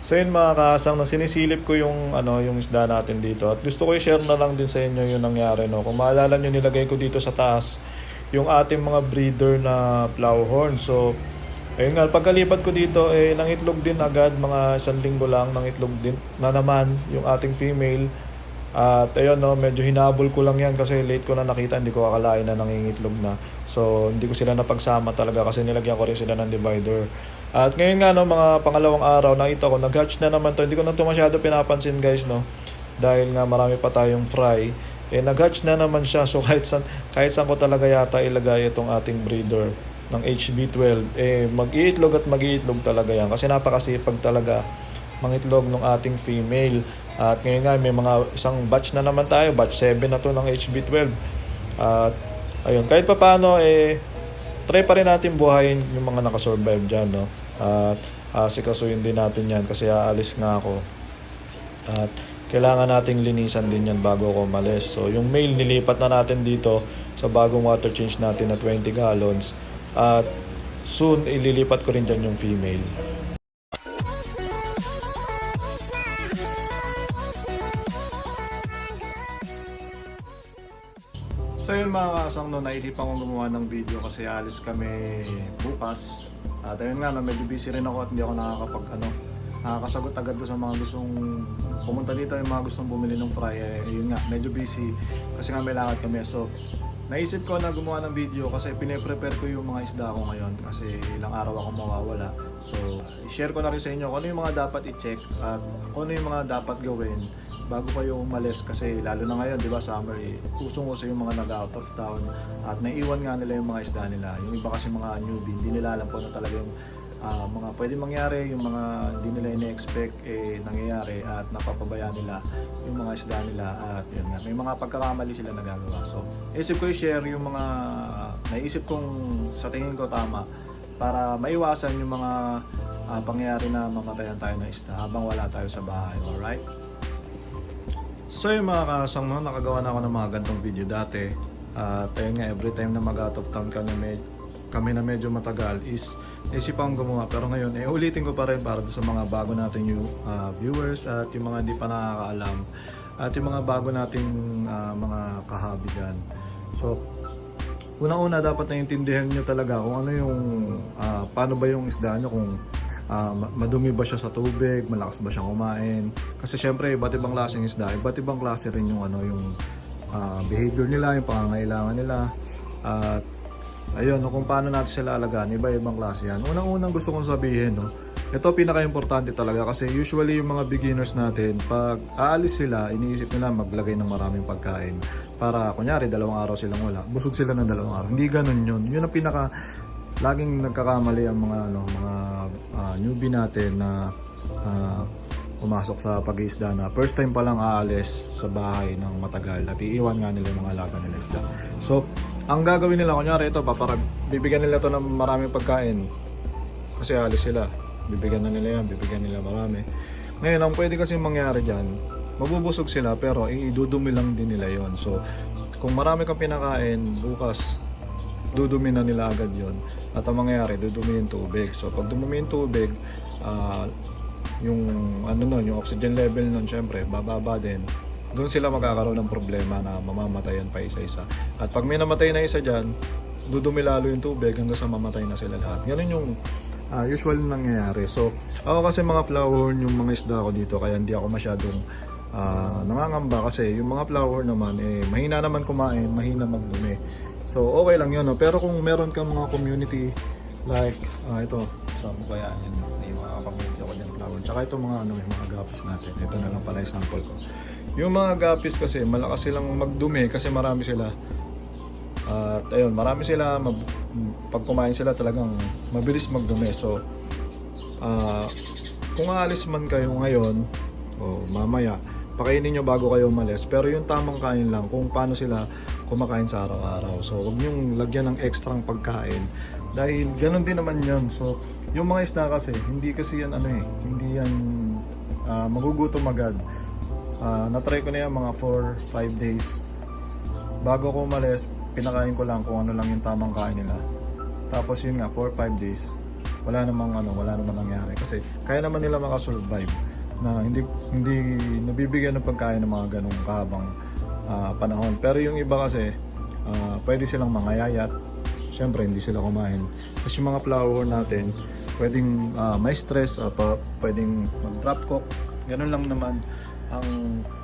So yun mga kaasang, no, sinisilip ko yung yung isda natin dito at gusto ko i-share na lang din sa inyo yung nangyari, no. Kung maalala nyo, nilagay ko dito sa taas yung ating mga breeder na plowhorn. So ayun nga, pagkalipat ko dito nangitlog din agad, mga 1 linggo lang nangitlog din na naman yung ating female. At ayun, no, medyo hinabol ko lang yan kasi late ko na nakita, hindi ko akalain na nangingitlog na. So hindi ko sila napagsama talaga kasi nilagyan ko rin sila ng divider. At ngayon nga, no, mga pangalawang araw, nakita ko nag-hatch na naman to. Hindi ko na to masyado pinapansin, guys, no, dahil nga marami pa tayong fry. Nag-hatch na naman siya. So kahit saan ko talaga yata ilagay itong ating breeder ng HB12, mag-iitlog at mag-iitlog talaga yan kasi napakasipag talaga mangitlog ng ating female. At ngayon nga, may mga isang batch na naman tayo, batch 7 na to ng HB12. At ayun, kahit pa paano, try pa rin natin buhayin yung mga nakasurvive dyan, no. At sikasuyin din natin yan kasi aalis nga ako. At kailangan nating linisan din yan bago ako umalis. So yung male nilipat na natin dito sa bagong water change natin na 20 gallons. At soon ililipat ko rin dyan yung female. So yun mga kasang, no, naisipan kong gumawa ng video kasi alis kami bukas. At ayun nga, no, medyo busy rin ako at hindi ako nakakasagot agad doon sa mga gustong pumunta dito, yung mga gustong bumili ng fry. Yun nga, medyo busy kasi nga may lakad kami. So naisip ko na gumawa ng video kasi pine-prepare ko yung mga isda ko ngayon kasi ilang araw ako mawawala. So i-share ko na rin sa inyo kung ano yung mga dapat i-check at kung ano yung mga dapat gawin bago kayo umalis kasi lalo na ngayon, di ba, summer, usong-uso yung mga nag-out of town at naiiwan nga nila yung mga isda nila. Yung iba kasi mga newbie, hindi nila alam po na talaga yung mga pwede mangyari, yung mga hindi nila ina-expect nangyayari at napapabayaan nila yung mga isda nila at yun nga, may mga pagkakamali sila nagagawa. So isip ko i-share yung mga naisip kong sa tingin ko tama para maiwasan yung mga pangyayari na mamatayan tayo ng isda habang wala tayo sa bahay. Alright? So yung mga kasang, no, nakagawa na ako ng mga gantong video dati. At ayun nga, every time na mag-out of town kami na medyo matagal is naisipan kong gumawa. Pero ngayon, ulitin ko pa rin para sa mga bago nating new viewers at yung mga hindi pa nakakaalam at yung mga bago nating mga kahabi dyan. So unang-una, dapat naiintindihan nyo talaga kung ano yung paano ba yung isda nyo, kung madumi ba siya sa tubig, malakas ba siyang kumain. Kasi syempre iba't ibang klaseng isda, iba't ibang klase rin yung yung behavior nila, yung pangangailangan nila. At ayun, no, kung paano natin sila alagaan, iba-ibang klase yan. Unang-unang gusto kong sabihin, no, ito pinaka-importante talaga kasi usually yung mga beginners natin, pag aalis sila, iniisip nila maglagay ng maraming pagkain para kunyari 2 araw silang wala, busog sila ng 2 araw. Hindi ganun yun. Yun ang pinaka laging nagkakamali ang mga newbie natin na pumasok sa pag-iisda na first time pa lang aalis sa bahay ng matagal at iiwan nga nila yung mga alaga nila isda. So ang gagawin nila, kunyari ito, bibigyan nila to ng maraming pagkain kasi alis sila, bibigyan na nila yan, bibigyan nila marami. Ngayon, ang pwede kasi mangyari dyan, mabubusog sila pero idudumi lang din nila yon. So kung marami kang pinakain, bukas dudumi na nila agad yon. At ang mangyayari, dudumi yung tubig. So pag dumumi yung tubig, yung yung oxygen level nun syempre bababa din. Doon sila magkakaroon ng problema na mamamatayan pa isa-isa. At pag may namatay na isa dyan, dudumi lalo yung tubig hanggang sa mamatay na sila lahat. Ganun yung usual nangyayari. So ako kasi mga flowerhorn yung mga isda ko dito, kaya hindi ako masyadong nangangamba kasi yung mga flowerhorn naman mahina naman kumain, mahina magdumi. So okay lang yun, no? Pero kung meron kang mga community like ito, saan mo kaya yan, yung mga community ako dyan flower, tsaka ito mga may mga gapis natin. Ito na lang pala example ko. Yung mga gapis kasi malakas silang magdumi kasi marami sila. At ayun, marami sila, pag kumain sila talagang mabilis magdumi. So kung aalis man kayo ngayon o mamaya, pakainin nyo bago kayo umalis, pero yung tamang kain lang kung paano sila kumakain sa araw-araw. So huwag nyong lagyan ng ekstrang pagkain dahil ganun din naman yun. So yung mga isda kasi hindi kasi yan hindi yan magugutom agad. Na-try ko na yan mga 4-5 days bago ko umalis, pinakain ko lang kung ano lang yung tamang kain nila. Tapos yun nga, 4-5 days wala namang nangyari kasi kaya naman nila makasurvive na hindi nabibigyan ng pagkain ng mga ganong kahabang panahon. Pero yung iba kasi pwede silang mangayayat, syempre hindi sila kumain. Kasi yung mga flower natin pwedeng may stress, pwedeng mag-drop cook, ganun lang naman ang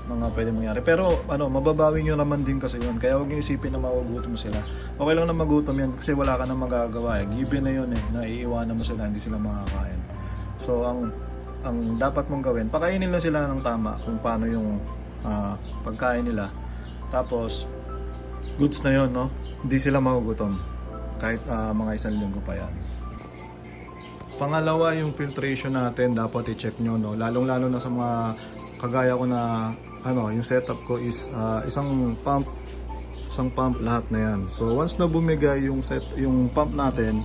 mga pwede mangyari. Pero mababawi nyo naman din kasi yun. Kaya huwag nyo isipin na magugutom sila. Okay lang na magutom yan kasi wala ka nang magagawa eh. Given na yun eh, na iiwanan mo sila, hindi sila makakain. So ang dapat mong gawin, pakainin lang sila ng tama kung paano yung pagkain nila. Tapos goods na yun, no? Hindi sila magugutom kahit mga 1 linggo pa yan. Pangalawa, yung filtration natin dapat i-check nyo, no? Lalong-lalo na sa mga kagaya ko na yung setup ko is isang pump lahat na yan. So once na bumigay yung pump natin,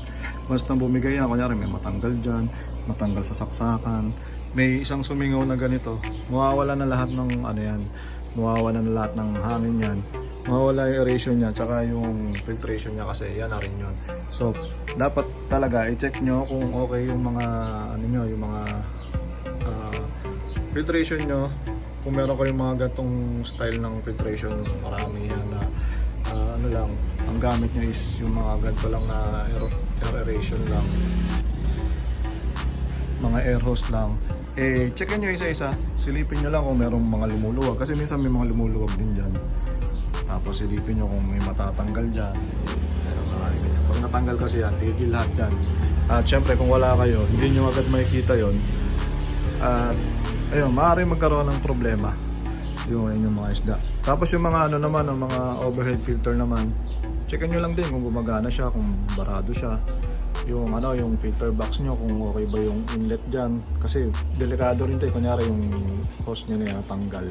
once na bumigay yan, kunyari may matanggal dyan, matanggal sa saksakan, may isang sumingaw na ganito, mawawala na lahat ng mawawala na lahat ng hangin yan, mawawala yung aeration niya, tsaka yung filtration niya kasi yan na rin yun. So dapat talaga i-check nyo kung okay yung mga yung mga filtration nyo. Kung meron kayong mga gatong style ng filtration, marami yan na lang, ang gamit nyo is yung mga ganito lang na aeration lang, mga air hose lang. Checkin nyo isa-isa, silipin nyo lang kung merong mga lumuluwag kasi minsan may mga lumuluwag din dyan. Tapos silipin nyo kung may matatanggal dyan. Pag natanggal kasi yan, tigil lahat dyan. At syempre kung wala kayo, hindi nyo agad makikita yon. At ayun, maaaring magkaroon ng problema yung mga isda. Tapos yung mga naman, ang mga overhead filter naman, checkin nyo lang din kung gumagana siya, kung barado siya. Yung yung filter box nyo, kung okay ba yung inlet dyan. Kasi delikado rin tayo, kunyari yung hose nyo na tanggal.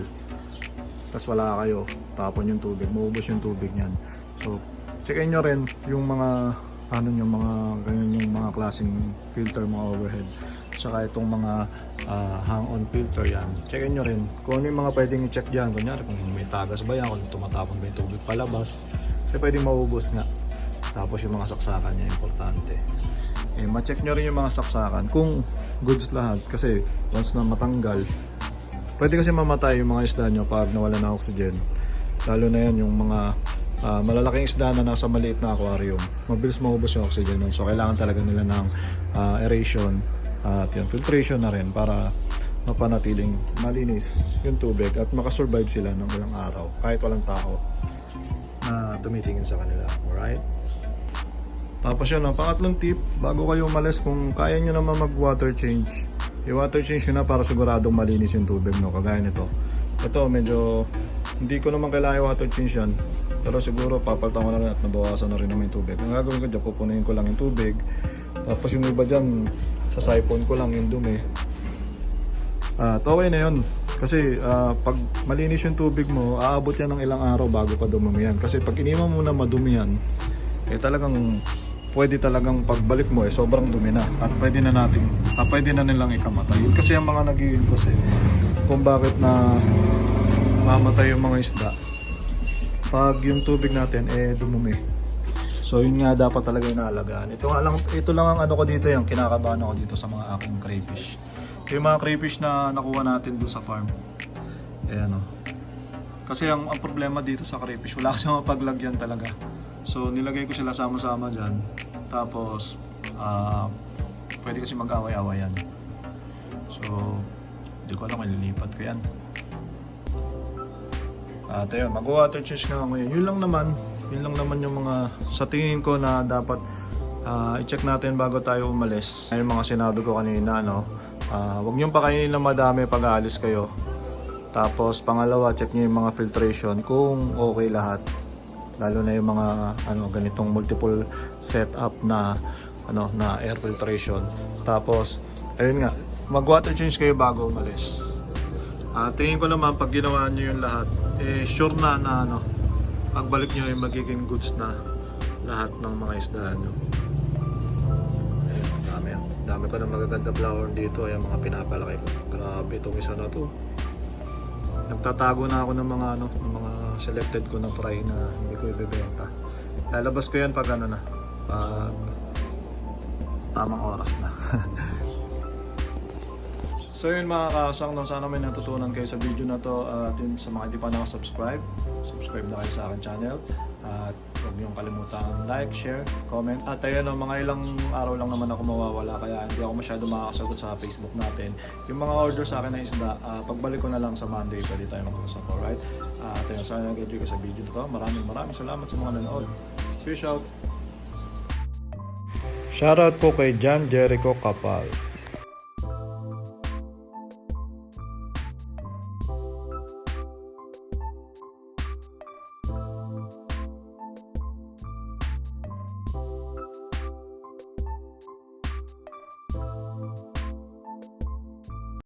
Tapos wala kayo, tapon yung tubig, maubos yung tubig nyan. So, checkin nyo rin yung mga mga ganyan yung mga klaseng filter, mga overhead. Tsaka itong mga hang-on filter yan. Checkin nyo rin kung ano yung mga pwedeng i-check dyan. Kunyari kung may tagas ba yan, kung tumatapon ba yung tubig palabas. Kasi pwedeng maubos nga. Tapos yung mga saksakan niya, importante. Ma-check nyo rin yung mga saksakan kung goods lahat. Kasi once na matanggal, pwede kasi mamatay yung mga isda nyo pag nawala ng oxygen. Lalo na yan yung mga malalaking isda na nasa maliit na aquarium. Mabilis maubos yung oxygen nun. So kailangan talaga nila ng aeration at yung filtration na rin para mapanatiling malinis yung tubig at makasurvive sila ng ilang araw kahit walang tao na tumitingin sa kanila. Alright? Tapos yun, ang pangatlong tip, bago kayo umalis, kung kaya nyo naman mag water change, i-water change nyo na para siguradong malinis yung tubig, no? Kagaya nito. Ito medyo hindi ko naman kailangan i-water change yan, pero siguro papalitan ko na rin at nabawasan na rin naman yung tubig. Ang gagawin ko dyan, pupunuin ko lang yung tubig, tapos yung iba dyan sa siphon ko lang yung dumi. Okay na yun kasi pag malinis yung tubig mo, aabot yan ng ilang araw bago pa dumumi yan. Kasi pag iniwan mo na madumi yan, talagang pwede talagang pagbalik mo sobrang dumi na at pwede na nilang ikamatay. Yun kasi ang mga nag-i-cause kung bakit na mamatay yung mga isda pag yung tubig natin dumumi. So yun nga dapat talaga inaalagaan. Ito lang ang ko dito, yung kinakabahan ako dito sa mga aking crayfish. Yung mga crayfish na nakuha natin doon sa farm. Ayan o. Kasi ang problema dito sa crayfish, wala kasi mapaglagyan talaga. So nilagay ko sila sama-sama dyan. Tapos pwede kasi mag-away-away yan. So hindi ko alam kung ililipat ko yan. At ayun, mag-water change nga ngayon. Yun lang naman yung mga sa tingin ko na dapat i-check natin bago tayo umalis. Yung mga sinabi ko kanina, huwag niyong pakainin na madami pag aalis kayo. Tapos pangalawa, check niyo yung mga filtration kung okay lahat. Lalo na yung mga ganitong multiple setup na air filtration. Tapos ayun nga, mag-water change kayo bago umalis. Tingin ko naman pag ginawa niyo yung lahat, sure na pagbalik nyo ay magiging goods na lahat ng mga isda nyo. Ayun, dami ko na magaganda flower dito. Ayan, mga pinapalaki ko. Grabe itong isa na to. Nagtatago na ako ng mga ng mga selected ko na fry na hindi ko ibebenta. Lalabas ko yan pag pag tamang oras na. So yun mga kasang, sana may natutunan kayo sa video na to. At yun, sa mga hindi pa nakasubscribe, subscribe na kayo sa akin channel. At huwag niyong kalimutan like, share, comment. At ayun, mga ilang araw lang naman ako mawawala, kaya hindi ako masyado makakasagot sa Facebook natin. Yung mga order sa akin na isda, pagbalik ko na lang sa Monday, pwede tayo mag-usap, alright? At ayun, sana nag-enjoy ka sa video na to. Maraming salamat sa mga nanood. Peace out! Shoutout po kay John Jericho Kapal.